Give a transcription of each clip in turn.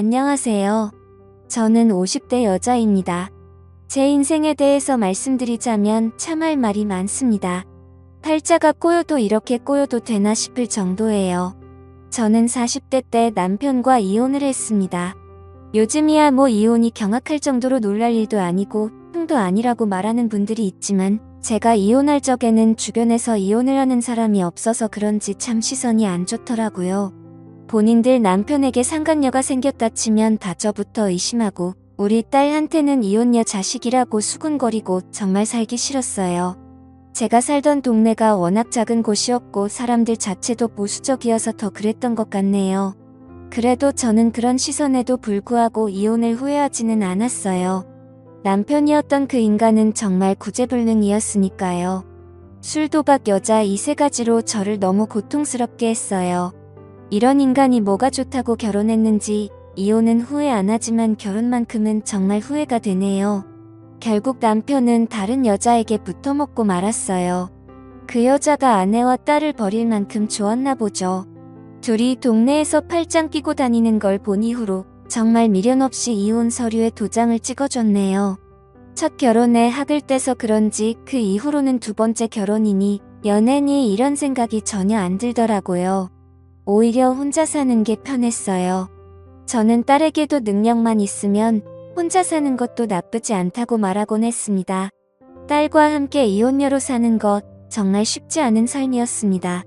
안녕하세요. 저는 50대 여자입니다. 제 인생에 대해서 말씀드리자면 참 할 말이 많습니다. 팔자가 꼬여도 이렇게 꼬여도 되나 싶을 정도예요. 저는 40대 때 남편과 이혼을 했습니다. 요즘이야 뭐 이혼이 경악할 정도로 놀랄 일도 아니고 흉도 아니라고 말하는 분들이 있지만 제가 이혼할 적에는 주변에서 이혼을 하는 사람이 없어서 그런지 참 시선이 안 좋더라고요. 본인들 남편에게 상간녀가 생겼다 치면 다 저부터 의심하고 우리 딸한테는 이혼녀 자식이라고 수군거리고 정말 살기 싫었어요. 제가 살던 동네가 워낙 작은 곳이었고 사람들 자체도 보수적이어서 더 그랬던 것 같네요. 그래도 저는 그런 시선에도 불구하고 이혼을 후회하지는 않았어요. 남편이었던 그 인간은 정말 구제불능이었으니까요. 술, 도박, 여자 이 세 가지로 저를 너무 고통스럽게 했어요. 이런 인간이 뭐가 좋다고 결혼했는지 이혼은 후회 안 하지만 결혼만큼은 정말 후회가 되네요. 결국 남편은 다른 여자에게 붙어먹고 말았어요. 그 여자가 아내와 딸을 버릴 만큼 좋았나 보죠. 둘이 동네에서 팔짱 끼고 다니는 걸 본 이후로 정말 미련 없이 이혼 서류에 도장을 찍어줬네요. 첫 결혼에 학을 떼서 그런지 그 이후로는 두 번째 결혼이니 연애니 이런 생각이 전혀 안 들더라고요. 오히려 혼자 사는 게 편했어요. 저는 딸에게도 능력만 있으면 혼자 사는 것도 나쁘지 않다고 말하곤 했습니다. 딸과 함께 이혼녀로 사는 것 정말 쉽지 않은 삶이었습니다.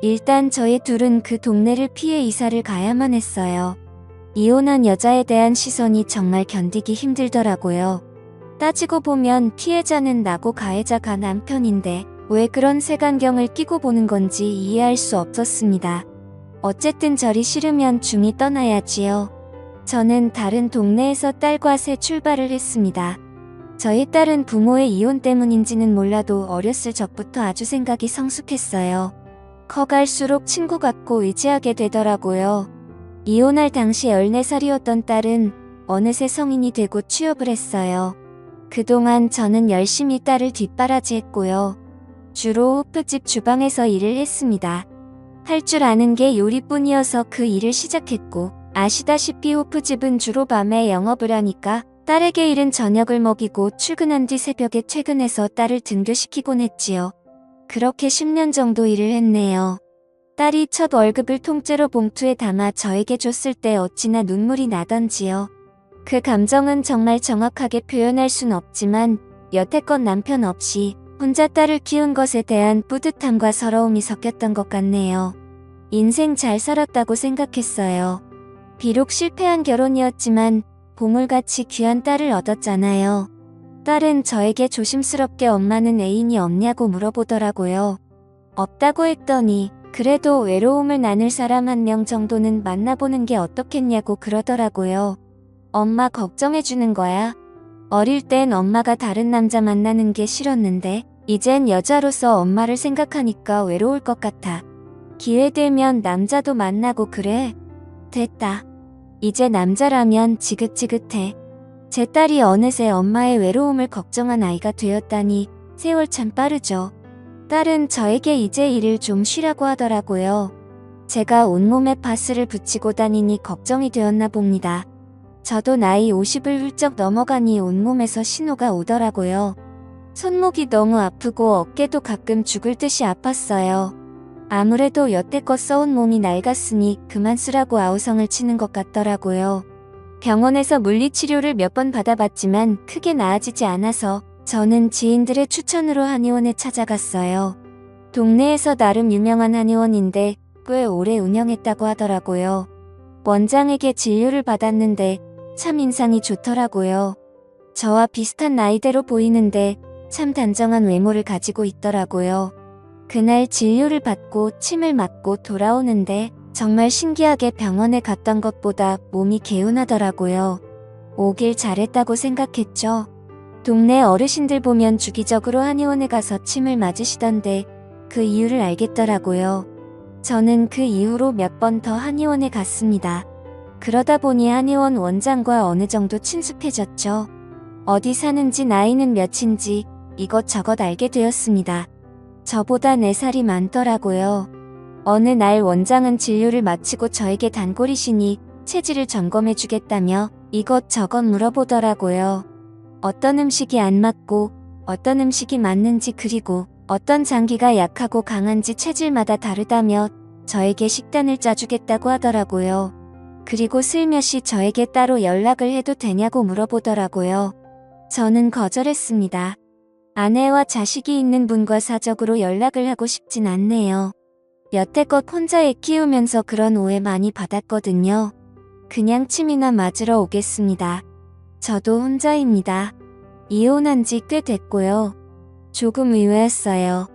일단 저희 둘은 그 동네를 피해 이사를 가야만 했어요. 이혼한 여자에 대한 시선이 정말 견디기 힘들더라고요. 따지고 보면 피해자는 나고 가해자가 남편인데 왜 그런 색안경을 끼고 보는 건지 이해할 수 없었습니다. 어쨌든 저리 싫으면 중이 떠나야지요. 저는 다른 동네에서 딸과 새 출발을 했습니다. 저희 딸은 부모의 이혼 때문인지는 몰라도 어렸을 적부터 아주 생각이 성숙했어요. 커갈수록 친구 같고 의지하게 되더라고요. 이혼할 당시 14살이었던 딸은 어느새 성인이 되고 취업을 했어요. 그동안 저는 열심히 딸을 뒷바라지했고요. 주로 호프집 주방에서 일을 했습니다. 할 줄 아는 게 요리뿐이어서 그 일을 시작했고 아시다시피 호프집은 주로 밤에 영업을 하니까 딸에게 이른 저녁을 먹이고 출근한 뒤 새벽에 퇴근해서 딸을 등교시키곤 했지요. 그렇게 10년 정도 일을 했네요. 딸이 첫 월급을 통째로 봉투에 담아 저에게 줬을 때 어찌나 눈물이 나던지요. 그 감정은 정말 정확하게 표현할 순 없지만 여태껏 남편 없이 혼자 딸을 키운 것에 대한 뿌듯함과 서러움이 섞였던 것 같네요. 인생 잘 살았다고 생각했어요. 비록 실패한 결혼이었지만 보물같이 귀한 딸을 얻었잖아요. 딸은 저에게 조심스럽게 엄마는 애인이 없냐고 물어보더라고요. 없다고 했더니 그래도 외로움을 나눌 사람 한 명 정도는 만나보는 게 어떻겠냐고 그러더라고요. 엄마 걱정해주는 거야. 어릴 땐 엄마가 다른 남자 만나는 게 싫었는데 이젠 여자로서 엄마를 생각하니까 외로울 것 같아. 기회되면 남자도 만나고 그래. 됐다. 이제 남자라면 지긋지긋해. 제 딸이 어느새 엄마의 외로움을 걱정한 아이가 되었다니 세월 참 빠르죠. 딸은 저에게 이제 일을 좀 쉬라고 하더라고요. 제가 온몸에 파스를 붙이고 다니니 걱정이 되었나 봅니다. 저도 나이 50을 훌쩍 넘어가니 온몸에서 신호가 오더라고요. 손목이 너무 아프고 어깨도 가끔 죽을 듯이 아팠어요. 아무래도 여태껏 써온 몸이 낡았으니 그만 쓰라고 아우성을 치는 것 같더라고요. 병원에서 물리치료를 몇 번 받아봤지만 크게 나아지지 않아서 저는 지인들의 추천으로 한의원에 찾아갔어요. 동네에서 나름 유명한 한의원인데 꽤 오래 운영했다고 하더라고요. 원장에게 진료를 받았는데 참 인상이 좋더라고요. 저와 비슷한 나이대로 보이는데 참 단정한 외모를 가지고 있더라고요. 그날 진료를 받고 침을 맞고 돌아오는데 정말 신기하게 병원에 갔던 것보다 몸이 개운하더라고요. 오길 잘했다고 생각했죠. 동네 어르신들 보면 주기적으로 한의원에 가서 침을 맞으시던데 그 이유를 알겠더라고요. 저는 그 이후로 몇 번 더 한의원에 갔습니다. 그러다 보니 한의원 원장과 어느 정도 친숙해졌죠. 어디 사는지 나이는 몇인지 이것저것 알게 되었습니다. 저보다 4살이 많더라고요. 어느 날 원장은 진료를 마치고 저에게 단골이시니 체질을 점검해 주겠다며 이것저것 물어보더라고요. 어떤 음식이 안 맞고 어떤 음식이 맞는지, 그리고 어떤 장기가 약하고 강한지 체질마다 다르다며 저에게 식단을 짜주겠다고 하더라고요. 그리고 슬며시 저에게 따로 연락을 해도 되냐고 물어보더라고요. 저는 거절했습니다. 아내와 자식이 있는 분과 사적으로 연락을 하고 싶진 않네요. 여태껏 혼자 애 키우면서 그런 오해 많이 받았거든요. 그냥 침이나 맞으러 오겠습니다. 저도 혼자입니다. 이혼한 지 꽤 됐고요. 조금 의외였어요.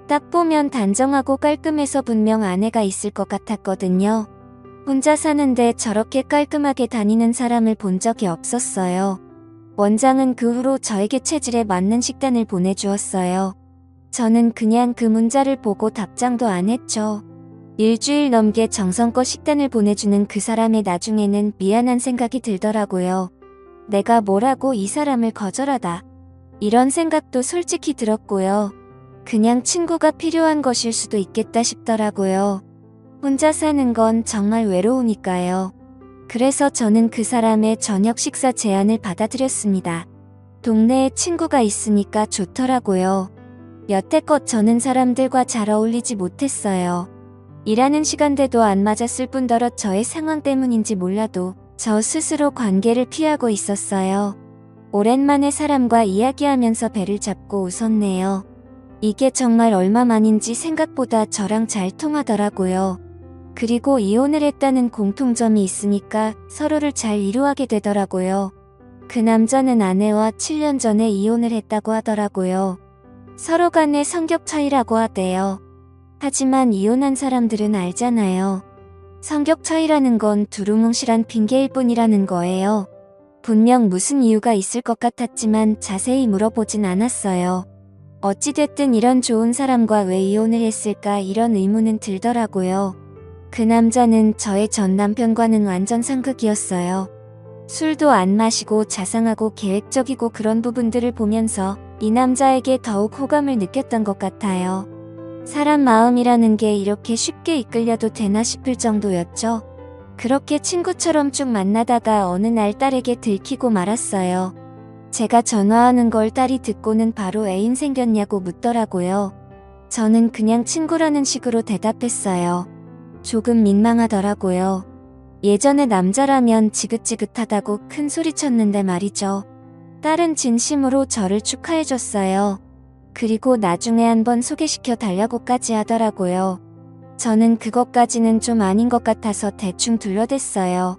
딱 보면 단정하고 깔끔해서 분명 아내가 있을 것 같았거든요. 혼자 사는데 저렇게 깔끔하게 다니는 사람을 본 적이 없었어요. 원장은 그 후로 저에게 체질에 맞는 식단을 보내주었어요. 저는 그냥 그 문자를 보고 답장도 안 했죠. 일주일 넘게 정성껏 식단을 보내주는 그 사람의 나중에는 미안한 생각이 들더라고요. 내가 뭐라고 이 사람을 거절하다. 이런 생각도 솔직히 들었고요. 그냥 친구가 필요한 것일 수도 있겠다 싶더라고요. 혼자 사는 건 정말 외로우니까요. 그래서 저는 그 사람의 저녁 식사 제안을 받아들였습니다. 동네에 친구가 있으니까 좋더라고요. 여태껏 저는 사람들과 잘 어울리지 못했어요. 일하는 시간대도 안 맞았을 뿐더러 저의 상황 때문인지 몰라도 저 스스로 관계를 피하고 있었어요. 오랜만에 사람과 이야기하면서 배를 잡고 웃었네요. 이게 정말 얼마만인지 생각보다 저랑 잘 통하더라고요. 그리고 이혼을 했다는 공통점이 있으니까 서로를 잘 이해하게 되더라고요. 그 남자는 아내와 7년 전에 이혼을 했다고 하더라고요. 서로 간의 성격 차이라고 하대요. 하지만 이혼한 사람들은 알잖아요. 성격 차이라는 건 두루뭉실한 핑계일 뿐이라는 거예요. 분명 무슨 이유가 있을 것 같았지만 자세히 물어보진 않았어요. 어찌됐든 이런 좋은 사람과 왜 이혼을 했을까, 이런 의문은 들더라고요. 그 남자는 저의 전 남편과는 완전 상극이었어요. 술도 안 마시고 자상하고 계획적이고, 그런 부분들을 보면서 이 남자에게 더욱 호감을 느꼈던 것 같아요. 사람 마음이라는 게 이렇게 쉽게 이끌려도 되나 싶을 정도였죠. 그렇게 친구처럼 쭉 만나다가 어느 날 딸에게 들키고 말았어요. 제가 전화하는 걸 딸이 듣고는 바로 애인 생겼냐고 묻더라고요. 저는 그냥 친구라는 식으로 대답했어요. 조금 민망하더라고요. 예전에 남자라면 지긋지긋하다고 큰 소리 쳤는데 말이죠. 딸은 진심으로 저를 축하해줬어요. 그리고 나중에 한번 소개시켜 달라고까지 하더라고요. 저는 그것까지는 좀 아닌 것 같아서 대충 둘러댔어요.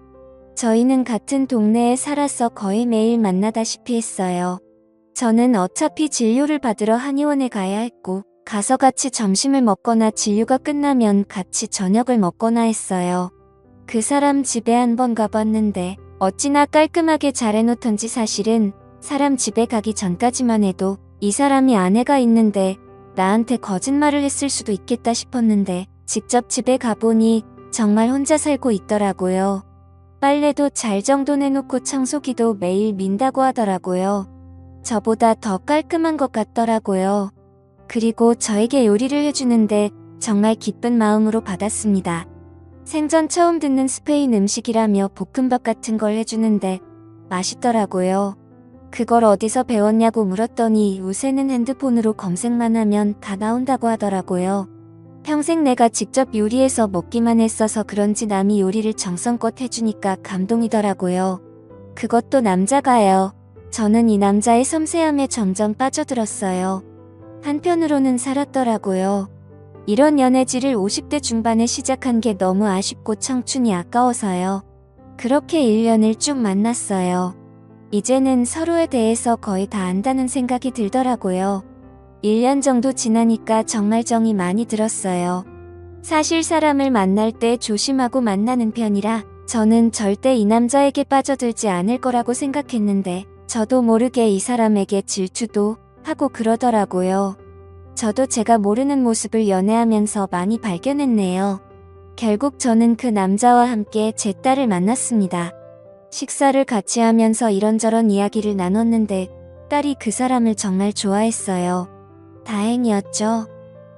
저희는 같은 동네에 살아서 거의 매일 만나다시피 했어요. 저는 어차피 진료를 받으러 한의원에 가야 했고, 가서 같이 점심을 먹거나 진료가 끝나면 같이 저녁을 먹거나 했어요. 그 사람 집에 한번 가봤는데 어찌나 깔끔하게 잘 해놓던지, 사실은 사람 집에 가기 전까지만 해도 이 사람이 아내가 있는데 나한테 거짓말을 했을 수도 있겠다 싶었는데, 직접 집에 가보니 정말 혼자 살고 있더라고요. 빨래도 잘 정돈해놓고 청소기도 매일 민다고 하더라고요. 저보다 더 깔끔한 것 같더라고요. 그리고 저에게 요리를 해주는데 정말 기쁜 마음으로 받았습니다. 생전 처음 듣는 스페인 음식이라며 볶음밥 같은 걸 해주는데 맛있더라고요. 그걸 어디서 배웠냐고 물었더니 요새는 핸드폰으로 검색만 하면 다 나온다고 하더라고요. 평생 내가 직접 요리해서 먹기만 했어서 그런지 남이 요리를 정성껏 해주니까 감동이더라고요. 그것도 남자가요. 저는 이 남자의 섬세함에 점점 빠져들었어요. 한편으로는 살았더라고요. 이런 연애질을 50대 중반에 시작한 게 너무 아쉽고 청춘이 아까워서요. 그렇게 1년을 쭉 만났어요. 이제는 서로에 대해서 거의 다 안다는 생각이 들더라고요. 1년 정도 지나니까 정말 정이 많이 들었어요. 사실 사람을 만날 때 조심하고 만나는 편이라 저는 절대 이 남자에게 빠져들지 않을 거라고 생각했는데, 저도 모르게 이 사람에게 질투도 하고 그러더라고요. 저도 제가 모르는 모습을 연애하면서 많이 발견했네요. 결국 저는 그 남자와 함께 제 딸을 만났습니다. 식사를 같이 하면서 이런저런 이야기를 나눴는데 딸이 그 사람을 정말 좋아했어요. 다행이었죠.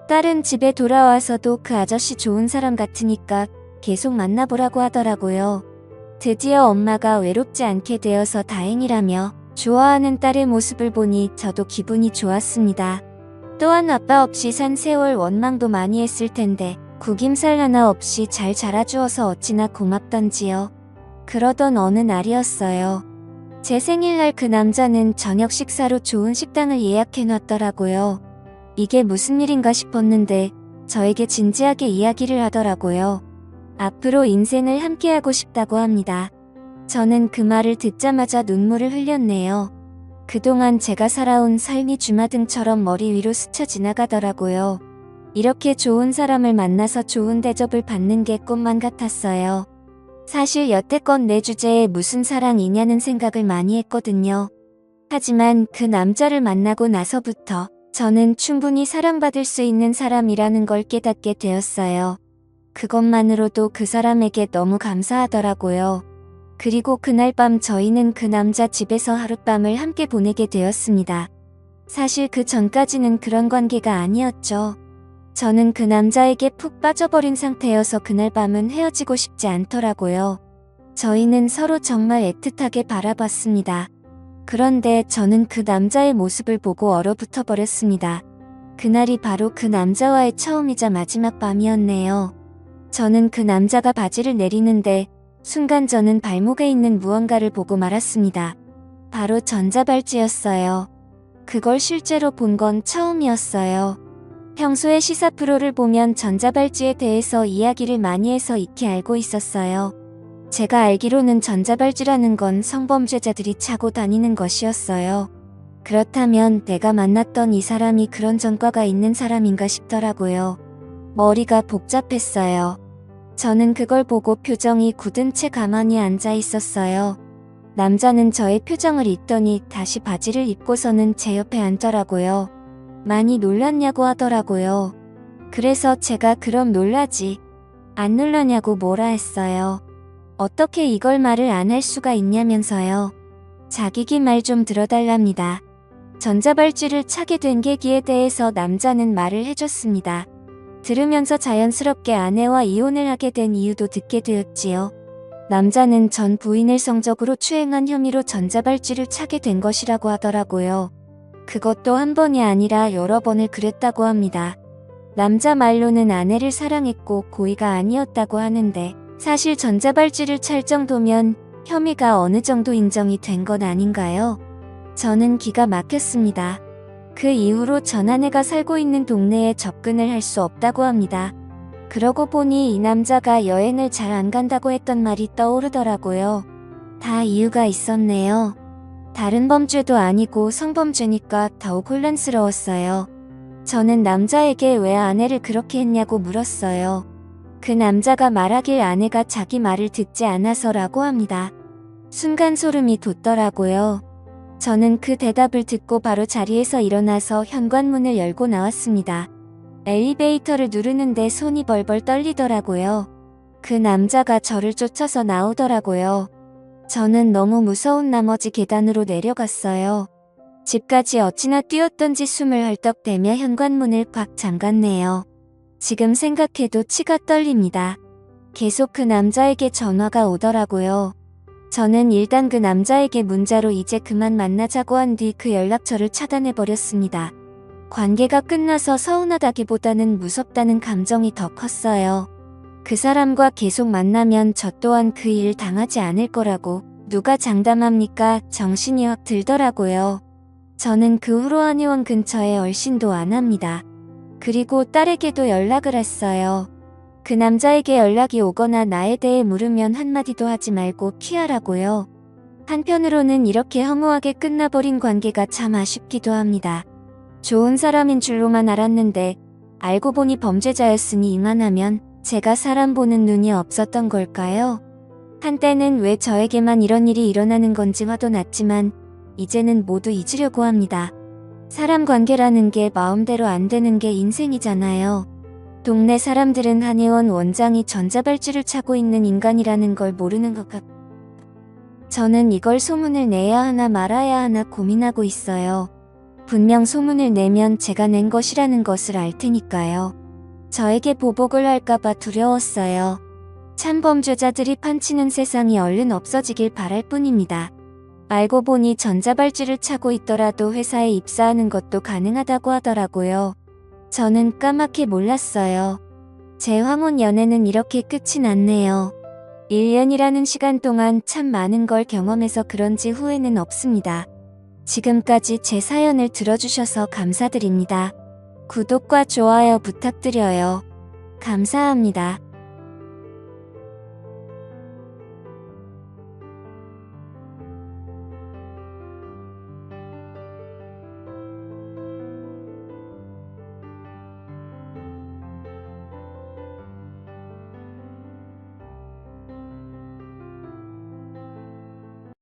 딸은 집에 돌아와서도 그 아저씨 좋은 사람 같으니까 계속 만나보라고 하더라고요. 드디어 엄마가 외롭지 않게 되어서 다행이라며 좋아하는 딸의 모습을 보니 저도 기분이 좋았습니다. 또한 아빠 없이 산 세월 원망도 많이 했을 텐데 구김살 하나 없이 잘 자라주어서 어찌나 고맙던지요. 그러던 어느 날이었어요. 제 생일날 그 남자는 저녁 식사로 좋은 식당을 예약해놨더라고요. 이게 무슨 일인가 싶었는데 저에게 진지하게 이야기를 하더라고요. 앞으로 인생을 함께하고 싶다고 합니다. 저는 그 말을 듣자마자 눈물을 흘렸네요. 그동안 제가 살아온 삶이 주마등처럼 머리 위로 스쳐 지나가더라고요. 이렇게 좋은 사람을 만나서 좋은 대접을 받는 게 꿈만 같았어요. 사실 여태껏 내 주제에 무슨 사랑이냐는 생각을 많이 했거든요. 하지만 그 남자를 만나고 나서부터 저는 충분히 사랑받을 수 있는 사람이라는 걸 깨닫게 되었어요. 그것만으로도 그 사람에게 너무 감사하더라고요. 그리고 그날 밤 저희는 그 남자 집에서 하룻밤을 함께 보내게 되었습니다. 사실 그 전까지는 그런 관계가 아니었죠. 저는 그 남자에게 푹 빠져버린 상태여서 그날 밤은 헤어지고 싶지 않더라고요. 저희는 서로 정말 애틋하게 바라봤습니다. 그런데 저는 그 남자의 모습을 보고 얼어붙어 버렸습니다. 그날이 바로 그 남자와의 처음이자 마지막 밤이었네요. 저는 그 남자가 바지를 내리는데 순간 저는 발목에 있는 무언가를 보고 말았습니다. 바로 전자발찌였어요. 그걸 실제로 본 건 처음이었어요. 평소에 시사 프로를 보면 전자발찌에 대해서 이야기를 많이 해서 익히 알고 있었어요. 제가 알기로는 전자발찌라는 건 성범죄자들이 차고 다니는 것이었어요. 그렇다면 내가 만났던 이 사람이 그런 전과가 있는 사람인가 싶더라고요. 머리가 복잡했어요. 저는 그걸 보고 표정이 굳은 채 가만히 앉아 있었어요. 남자는 저의 표정을 읽더니 다시 바지를 입고서는 제 옆에 앉더라고요. 많이 놀랐냐고 하더라고요. 그래서 제가 그럼 놀라지. 안 놀라냐고 뭐라 했어요. 어떻게 이걸 말을 안 할 수가 있냐면서요. 자기기 말 좀 들어달랍니다. 전자발찌를 차게 된 계기에 대해서 남자는 말을 해줬습니다. 들으면서 자연스럽게 아내와 이혼을 하게 된 이유도 듣게 되었지요. 남자는 전 부인을 성적으로 추행한 혐의로 전자발찌를 차게 된 것이라고 하더라고요. 그것도 한 번이 아니라 여러 번을 그랬다고 합니다. 남자 말로는 아내를 사랑했고 고의가 아니었다고 하는데 사실 전자발찌를 찰 정도면 혐의가 어느 정도 인정이 된 건 아닌가요? 저는 기가 막혔습니다. 그 이후로 전 아내가 살고 있는 동네에 접근을 할 수 없다고 합니다. 그러고 보니 이 남자가 여행을 잘 안 간다고 했던 말이 떠오르더라고요. 다 이유가 있었네요. 다른 범죄도 아니고 성범죄니까 더욱 혼란스러웠어요. 저는 남자에게 왜 아내를 그렇게 했냐고 물었어요. 그 남자가 말하길 아내가 자기 말을 듣지 않아서라고 합니다. 순간 소름이 돋더라고요. 저는 그 대답을 듣고 바로 자리에서 일어나서 현관문을 열고 나왔습니다. 엘리베이터를 누르는데 손이 벌벌 떨리더라고요. 그 남자가 저를 쫓아서 나오더라고요. 저는 너무 무서운 나머지 계단으로 내려갔어요. 집까지 어찌나 뛰었던지 숨을 헐떡대며 현관문을 꽉 잠갔네요. 지금 생각해도 치가 떨립니다. 계속 그 남자에게 전화가 오더라고요. 저는 일단 그 남자에게 문자로 이제 그만 만나자고 한 뒤 그 연락처를 차단해버렸습니다. 관계가 끝나서 서운하다기보다는 무섭다는 감정이 더 컸어요. 그 사람과 계속 만나면 저 또한 그 일을 당하지 않을 거라고 누가 장담합니까? 정신이 확 들더라고요. 저는 그 후로 한의원 근처에 얼씬도 안 합니다. 그리고 딸에게도 연락을 했어요. 그 남자에게 연락이 오거나 나에 대해 물으면 한마디도 하지 말고 피하라고요. 한편으로는 이렇게 허무하게 끝나버린 관계가 참 아쉽기도 합니다. 좋은 사람인 줄로만 알았는데 알고 보니 범죄자였으니 이만하면 제가 사람 보는 눈이 없었던 걸까요? 한때는 왜 저에게만 이런 일이 일어나는 건지 화도 났지만 이제는 모두 잊으려고 합니다. 사람 관계라는 게 마음대로 안 되는 게 인생이잖아요. 동네 사람들은 한의원 원장이 전자발찌를 차고 있는 인간이라는 걸 모르는 것 같... 저는 이걸 소문을 내야 하나 말아야 하나 고민하고 있어요. 분명 소문을 내면 제가 낸 것이라는 것을 알 테니까요. 저에게 보복을 할까봐 두려웠어요. 참범죄자들이 판치는 세상이 얼른 없어지길 바랄 뿐입니다. 알고 보니 전자발찌를 차고 있더라도 회사에 입사하는 것도 가능하다고 하더라고요. 저는 까맣게 몰랐어요. 제 황혼 연애는 이렇게 끝이 났네요. 1년이라는 시간 동안 참 많은 걸 경험해서 그런지 후회는 없습니다. 지금까지 제 사연을 들어주셔서 감사드립니다. 구독과 좋아요 부탁드려요. 감사합니다.